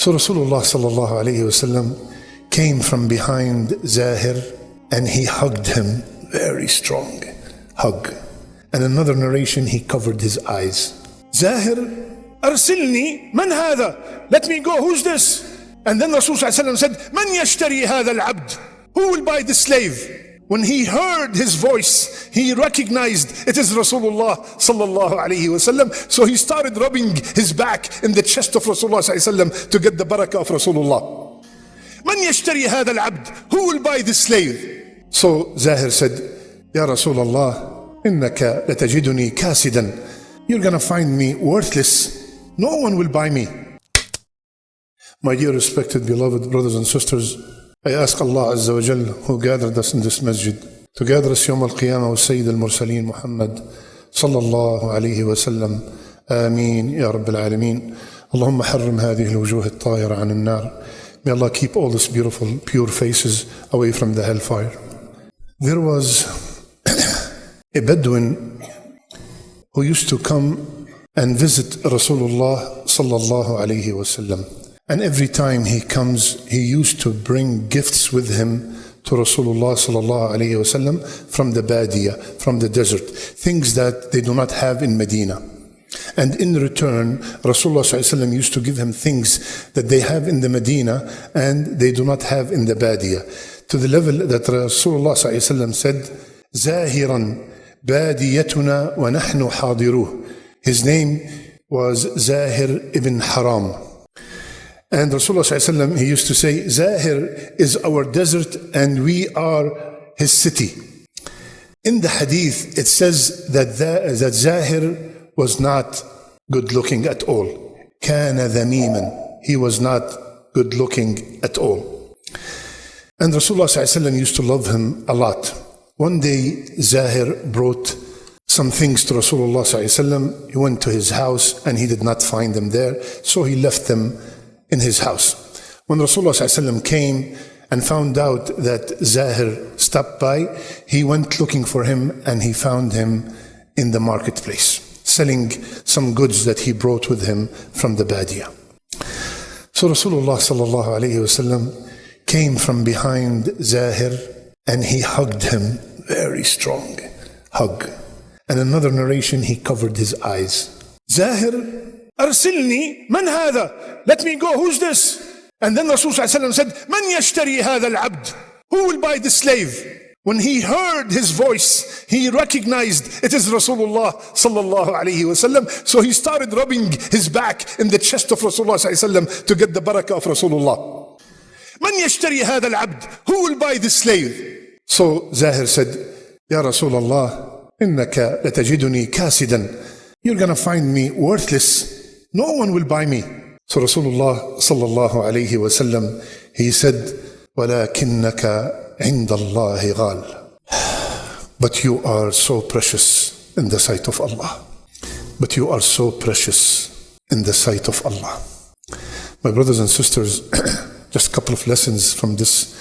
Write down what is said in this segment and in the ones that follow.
So Rasulullah sallallahu alayhi wasallam came from behind Zahir and he hugged him, very strong hug. And another narration, he covered his eyes. Zahir, arsilni, man hadha? Let me go, who's this? And then Rasul sallallahu alayhi wasallam said, man yashtari hadha al-abd? Who will buy this slave? When he heard his voice, he recognized it is Rasulullah sallallahu alayhi wasallam. So he started rubbing his back in the chest of Rasulullah sallallahu alayhi wasallam to get the barakah of Rasulullah. Man yashtari hadha al-abd? Who will buy this slave? So Zahir said, Ya Rasulullah, innaka latajiduni kasidan. You're gonna find me worthless. No one will buy me. My dear respected beloved brothers and sisters, I ask Allah Azza wa Jal, who gathered us in this masjid, to gather us Yawm al-Qiyamah with Sayyid al-Mursaleen Muhammad sallallahu alayhi wa sallam. Ameen ya Rabbil Alameen. Allahumma harrim hadhihi al-wujuh al-tahira an al-nar. May Allah keep all these beautiful, pure faces away from the hellfire. There was a Bedouin who used to come and visit Rasulullah sallallahu alayhi wa sallam. And every time he comes, he used to bring gifts with him to Rasulullah sallallahu alayhi wasallam from the Badia, from the desert, things that they do not have in Medina. And in return, Rasulullah sallallahu alayhi wasallam used to give him things that they have in the Medina and they do not have in the Badia. To the level that Rasulullah sallallahu alayhi wasallam said, Zahiran badiyatuna wa nahnu hadiruh. His name was Zahir ibn Haram. And Rasulullah ﷺ, he used to say, Zahir is our desert and we are his city. In the hadith, it says that Zahir was not good looking at all. Kana dhamiman. He was not good looking at all. And Rasulullah ﷺ used to love him a lot. One day, Zahir brought some things to Rasulullah ﷺ. He went to his house and he did not find them there, so he left them in his house. When Rasulullah ﷺ came and found out that Zahir stopped by, he went looking for him and he found him in the marketplace, selling some goods that he brought with him from the Badia. So Rasulullah ﷺ came from behind Zahir and he hugged him, very strong hug. And another narration, he covered his eyes. Zahir, arsilni, man hadha? Let me go, who's this? And then Rasul sallallahu alayhi wa sallam said, man yashtari hadha al-abd? Who will buy the slave? When he heard his voice, he recognized it is Rasulullah sallallahu alayhi wa sallam. So he started rubbing his back in the chest of Rasulullah sallallahu alayhi wa sallam to get the barakah of Rasulullah. Man yashtari hadha al-abd? Who will buy the slave? So Zahir said, Ya Rasulullah, innaka latajiduni kasidan. You're gonna find me worthless. No one will buy me. So Rasulullah sallallahu alayhi wa sallam, he said, وَلَكِنَّكَ عِنْدَ اللَّهِ غَالٍ. But you are so precious in the sight of Allah. But you are so precious in the sight of Allah. My brothers and sisters, just a couple of lessons from this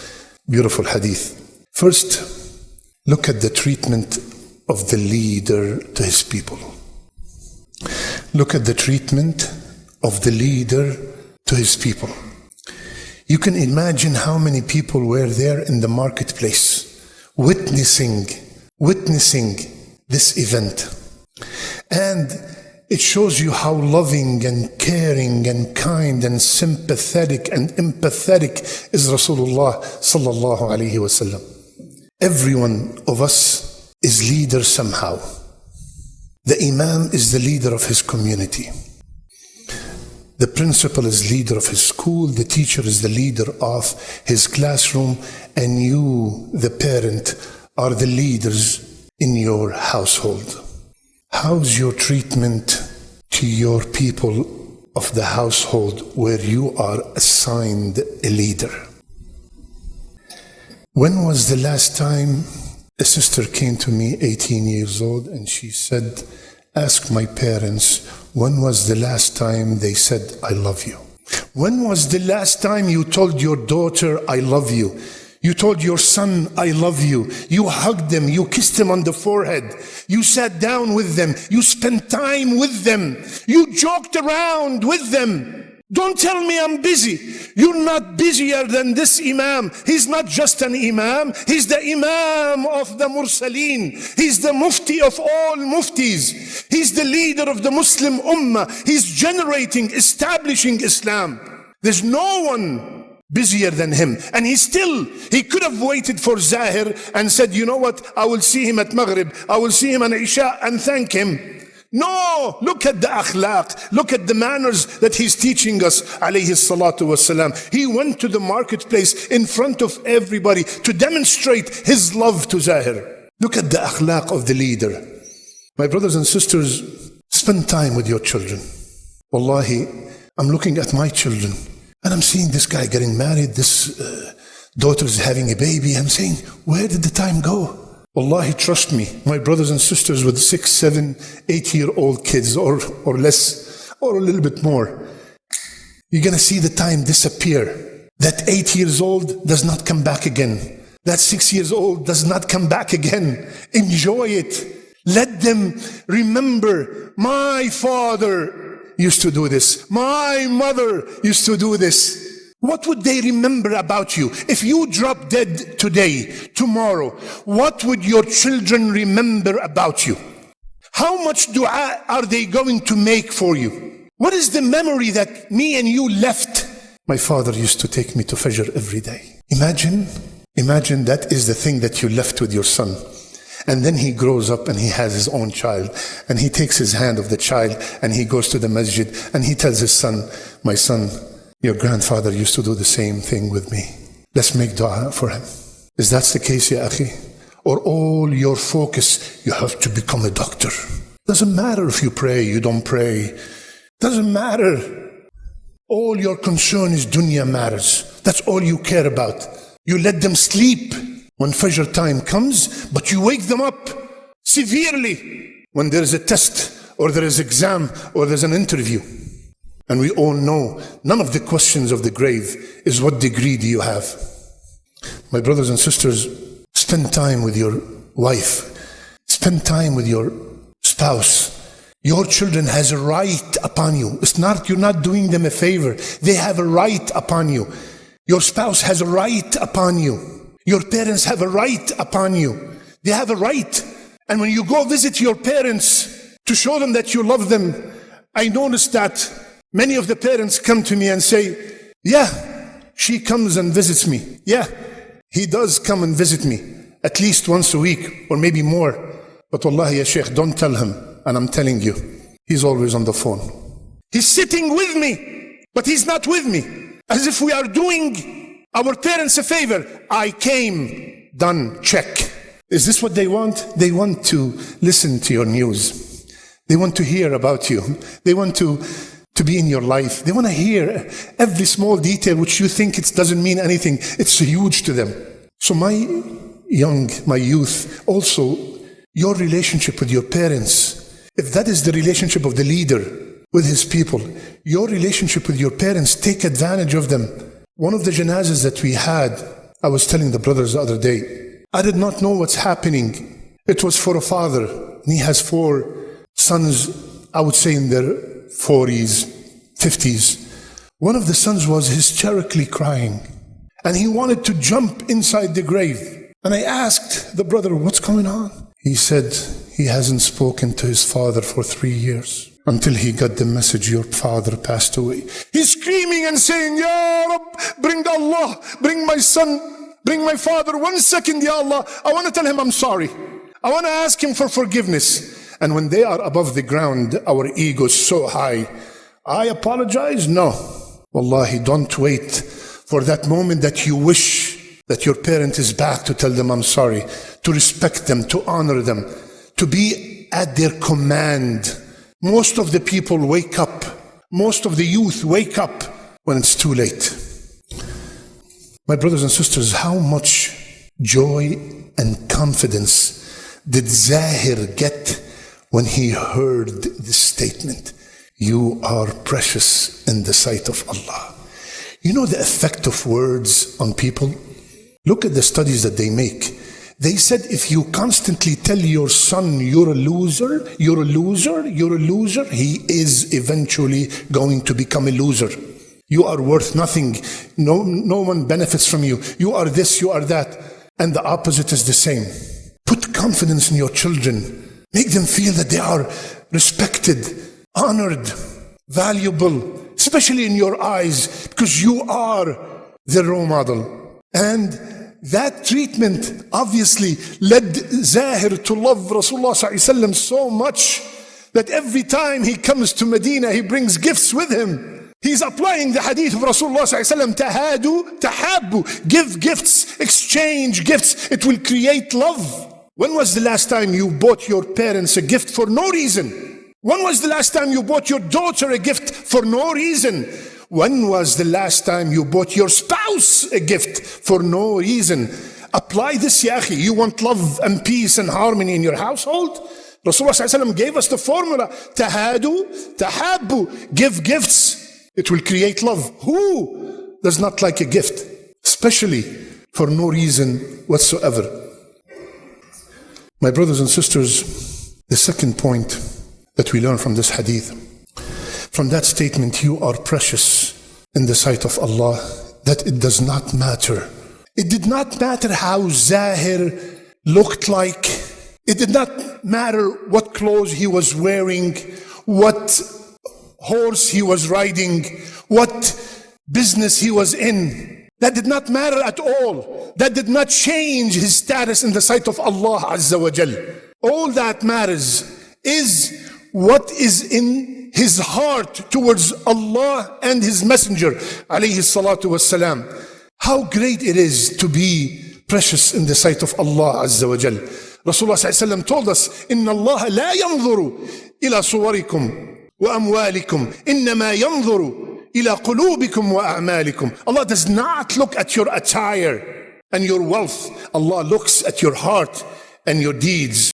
beautiful hadith. First, look at the treatment of the leader to his people. Look at the treatment of the leader to his people. You can imagine how many people were there in the marketplace witnessing this event. And it shows you how loving and caring and kind and sympathetic and empathetic is Rasulullah sallallahu alayhi wa sallam. Every one of us is leader somehow. The Imam is the leader of his community. The principal is leader of his school. The teacher is the leader of his classroom. And you, the parent, are the leaders in your household. How's your treatment to your people of the household where you are assigned a leader? When was the last time a sister came to me, 18 years old, and she said, ask my parents, when was the last time they said, I love you? When was the last time you told your daughter, I love you? You told your son, I love you. You hugged them, you kissed them on the forehead. You sat down with them, you spent time with them. You joked around with them. Don't tell me I'm busy. You're not busier than this Imam. He's not just an Imam. He's the Imam of the Mursaleen. He's the Mufti of all Muftis. He's the leader of the Muslim Ummah. He's generating, establishing Islam. There's no one busier than him. And he could have waited for Zahir and said, you know what, I will see him at Maghrib, I will see him on Isha and thank him. No, look at the akhlaq, look at the manners that he's teaching us, alayhi salatu wasalam. He went to the marketplace in front of everybody to demonstrate his love to Zahir. Look at the akhlaq of the leader. My brothers and sisters, spend time with your children. Wallahi, I'm looking at my children and I'm seeing this guy getting married, this daughter's having a baby. I'm saying, where did the time go? Wallahi, trust me, my brothers and sisters with 6, 7, 8-year-old kids or less, or a little bit more, you're going to see the time disappear. That 8 years old does not come back again. That 6 years old does not come back again. Enjoy it. Let them remember, my father used to do this. My mother used to do this. What would they remember about you? If you drop dead today, tomorrow, what would your children remember about you? How much dua are they going to make for you? What is the memory that me and you left? My father used to take me to Fajr every day. Imagine that is the thing that you left with your son. And then he grows up and he has his own child. And he takes his hand of the child and he goes to the masjid and he tells his son, my son, your grandfather used to do the same thing with me. Let's make dua for him. Is that the case, ya akhi? Or all your focus, you have to become a doctor. Doesn't matter if you pray, you don't pray. Doesn't matter. All your concern is dunya matters. That's all you care about. You let them sleep when Fajr time comes, but you wake them up severely when there is a test or there is exam or there's an interview. And we all know none of the questions of the grave is what degree do you have. My brothers and sisters, spend time with your wife. Spend time with your spouse. Your children has a right upon you. It's not, you're not doing them a favor. They have a right upon you. Your spouse has a right upon you. Your parents have a right upon you. They have a right. And when you go visit your parents to show them that you love them, I noticed that many of the parents come to me and say, yeah, she comes and visits me. Yeah, he does come and visit me at least once a week or maybe more. But wallahi, ya Sheikh, don't tell him. And I'm telling you, he's always on the phone. He's sitting with me, but he's not with me. As if we are doing our parents a favor. I came, done, check. Is this what they want? They want to listen to your news. They want to hear about you. They want to be in your life. They want to hear every small detail which you think it doesn't mean anything. It's huge to them. So my youth, also your relationship with your parents, if that is the relationship of the leader with his people, your relationship with your parents, take advantage of them. One of the janazas that we had, I was telling the brothers the other day, I did not know what's happening. It was for a father, and he has 4 sons, I would say in their 40s, 50s. One of the sons was hysterically crying, and he wanted to jump inside the grave. And I asked the brother, what's going on? He said he hasn't spoken to his father for 3 years until he got the message, your father passed away. He's screaming and saying, Ya Rabb, bring Allah, bring my son, bring my father 1 second, Ya Allah. I want to tell him I'm sorry. I want to ask him for forgiveness. And when they are above the ground, our ego is so high. I apologize? No. Wallahi, don't wait for that moment that you wish that your parent is back to tell them I'm sorry, to respect them, to honor them, to be at their command. Most of the people wake up. Most of the youth wake up when it's too late. My brothers and sisters, how much joy and confidence did Zahir get when he heard this statement? You are precious in the sight of Allah. You know the effect of words on people? Look at the studies that they make. They said if you constantly tell your son you're a loser, you're a loser, you're a loser, he is eventually going to become a loser. You are worth nothing. No one benefits from you. You are this, you are that. And the opposite is the same. Put confidence in your children. Make them feel that they are respected, honored, valuable, especially in your eyes, because you are the role model. And that treatment obviously led Zahir to love Rasulullah ﷺ so much that every time he comes to Medina, he brings gifts with him. He's applying the hadith of Rasulullah ﷺ, tahadu, tahabbu, give gifts, exchange gifts. It will create love. When was the last time you bought your parents a gift for no reason? When was the last time you bought your daughter a gift for no reason? When was the last time you bought your spouse a gift for no reason? Apply this, ya akhi. You want love and peace and harmony in your household? Rasulullah ﷺ gave us the formula. Tahadu, tahabbu. Give gifts. It will create love. Who does not like a gift? Especially for no reason whatsoever. My brothers and sisters, the second point that we learn from this hadith, from that statement, you are precious in the sight of Allah, that it does not matter. It did not matter how Zahir looked like. It did not matter what clothes he was wearing, what horse he was riding, what business he was in. That did not matter at all. That did not change his status in the sight of Allah Azza wa Jal. All that matters is what is in his heart towards Allah and his messenger alayhi salatu wassalam. How great it is to be precious in the sight of Allah Azza wa Jal. Rasulullah sallallahu alayhi wa sallam told us, Inna Allah la yanzuru ila suwarikum wa amwalikum, innama yanzuru ila qulubikum wa a'malikum. Allah does not look at your attire and your wealth. Allah looks at your heart and your deeds.